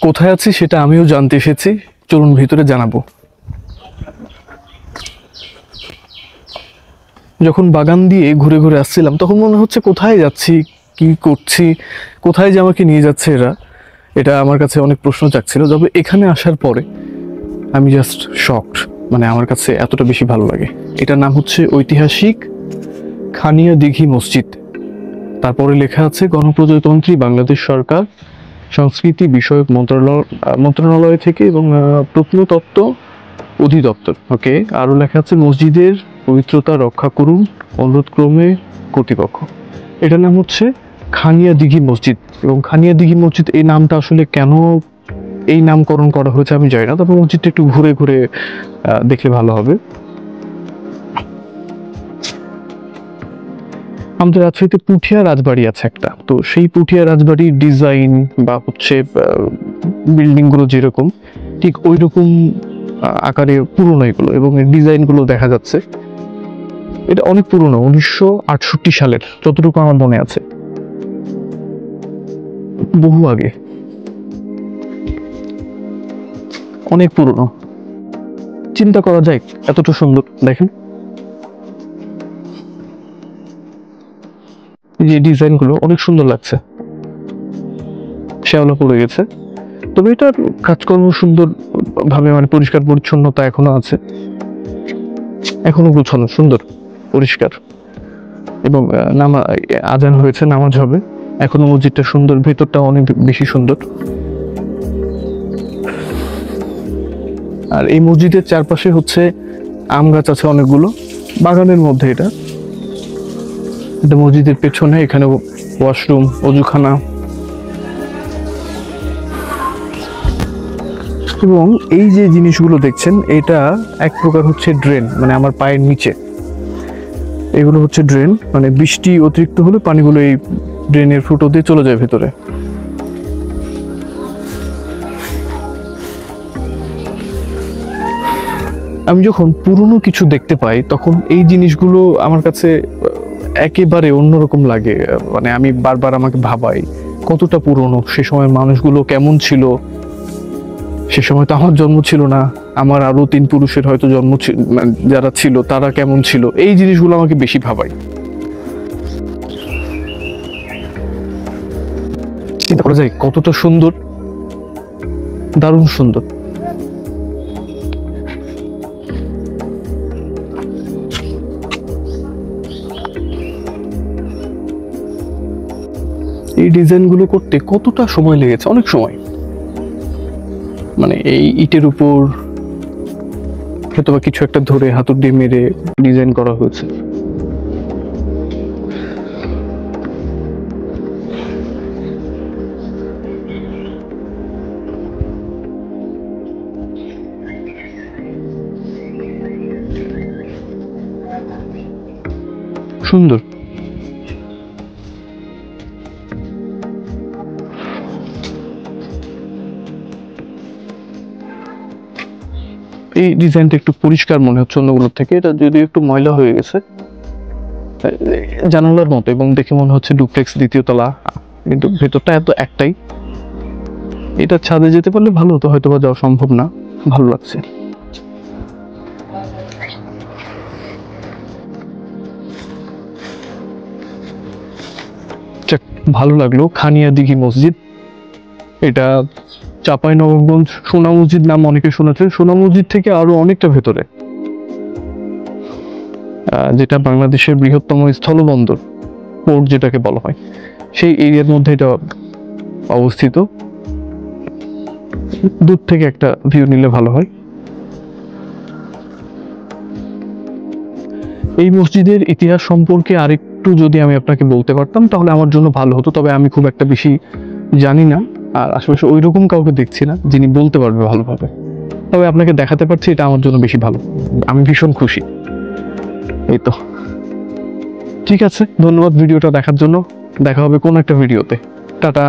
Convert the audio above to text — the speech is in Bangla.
কোথায় আছি সেটা আমিও জানতে এসেছি, চলুন ভিতরে জানাবো। যখন বাগান দিয়ে ঘুরে ঘুরে আসছিলাম তখন মনে হচ্ছে কোথায় যাচ্ছি, কি করছি, কোথায় যে আমাকে নিয়ে যাচ্ছে এরা, এটা আমার কাছে অনেক প্রশ্ন জাগছিল। তবে এখানে আসার পরে আমি জাস্ট শকড, মানে আমার কাছে এতটা বেশি ভালো লাগে। এটার নাম হচ্ছে ঐতিহাসিক খানিয়া দিঘি মসজিদ। তারপরে লেখা আছে গণপ্রজাতন্ত্রী বাংলাদেশ সরকার সংস্কৃতি বিষয়ক মন্ত্রণালয় থেকে এবং প্রত্নতত্ত্ব অধিদপ্তর। ওকে, আরও লেখা আছে মসজিদের পবিত্রতা রক্ষা করুন অনুরোধক্রমে কর্তৃপক্ষ। এটার নাম হচ্ছে খানিয়া দিঘি মসজিদ। এবং খানিয়া দিঘি মসজিদ এই নামটা আসলে কেন এই নামকরণ করা হয়েছে আমি জানি না, তবে মসজিদটা একটু ঘুরে ঘুরে দেখলে ভালো হবে। আমাদের রাজশাহীতে পুঠিয়া রাজবাড়ি আছে একটা, তো সেই পুঠিয়া রাজবাড়ির ডিজাইন বা হচ্ছে বিল্ডিংগুলো যেরকম ঠিক ওই রকম আকারে পুরনো এগুলো, এবং এর ডিজাইনগুলো দেখা যাচ্ছে। এটা অনেক পুরনো, 1968 সালের, যতটুকু আমার মনে আছে, বহু আগে, অনেক পুরনো। চিন্তা করা যায় এতটা সুন্দর, দেখেন যে ডিজাইনগুলো অনেক সুন্দর লাগছে, শ্যাওলা পড়ে গেছে। তবে এটার কাজকর্ম সুন্দর ভাবে, মানে পরিষ্কার পরিচ্ছন্নতা এখনো আছে, এখনো গোছানো, সুন্দর পরিষ্কার। এবং আজান হয়েছে, নামাজ হবে, এখনো মসজিদটা সুন্দর, ভেতরটা অনেক বেশি সুন্দর। আর এই মসজিদের চারপাশে হচ্ছে আম গাছ আছে অনেকগুলো, বাগানের মধ্যে এটা। এটা মসজিদের পেছনে, এখানে ওয়াশরুম, অজুখানা, এবং এই যে জিনিসগুলো দেখছেন এটা এক প্রকার হচ্ছে ড্রেন, মানে আমার পায়ের নিচে এগুলো হচ্ছে ড্রেন, মানে বৃষ্টি অতিরিক্ত হলে পানিগুলো এই ড্রেনের ফুটো দিয়ে চলে যায় ভেতরে। আমি যখন পুরনো কিছু দেখতে পাই তখন এই জিনিসগুলো আমার কাছে একেবারে অন্যরকম লাগে, মানে আমি বারবার আমাকে ভাবাই কতটা পুরনো, সে সময় মানুষগুলো কেমন ছিল। সে সময় তো আমার জন্ম ছিল না, আমার আরো 3 পুরুষের হয়তো জন্ম ছিল, যারা ছিল তারা কেমন ছিল, এই জিনিসগুলো আমাকে বেশি ভাবাই। চিন্তা করা যায় কতটা সুন্দর, দারুণ সুন্দর। এই ডিজাইনগুলো করতে কতটা সময় লেগেছে, অনেক সময়। মানে এই ইটের উপর হয়তোবা কিছু একটা ধরে হাতুড় দিয়ে মেরে ডিজাইন করা হয়েছে। সুন্দর। এই ডিজাইনটা একটু পরিষ্কার মনে হচ্ছে অন্যগুলোর থেকে, এটা যদিও একটু ময়লা হয়ে গেছে, জানালার মতো, এবং দেখে মনে হচ্ছে ডুপ্লেক্স 2য় তলা, কিন্তু ভেতরটা এত একটাই। এটা ছাদে যেতে পারলে ভালো হতো, হয়তো বা যাওয়া সম্ভব না। ভালো লাগছে। ভালো লাগলো খানিয়া দিঘি মসজিদ। এটা চাঁপাইনবাবগঞ্জ সোনা মসজিদ নাম অনেকে শুনেছেন, সোনা মসজিদ থেকে আরো অনেকটা ভেতরে, যেটা বাংলাদেশের বৃহত্তম স্থলবন্দর, পোর্ট যেটাকে বলা হয়, সেই এরিয়ার মধ্যে এটা অবস্থিত। দূর থেকে একটা ভিউ নিলে ভালো হয়। এই মসজিদের ইতিহাস সম্পর্কে আরেকটু যদি আমি আপনাকে বলতে পারতাম তাহলে আমার জন্য ভালো হতো, তবে আমি খুব একটা বেশি জানি না, আর আশেপাশে ওই রকম কাউকে দেখছি না যিনি বলতে পারবে ভালোভাবে। তবে আপনাকে দেখাতে পারছি, এটা আমার জন্য বেশি ভালো, আমি ভীষণ খুশি। এই তো, ঠিক আছে, ধন্যবাদ ভিডিওটা দেখার জন্য। দেখা হবে কোন একটা ভিডিওতে। টাটা।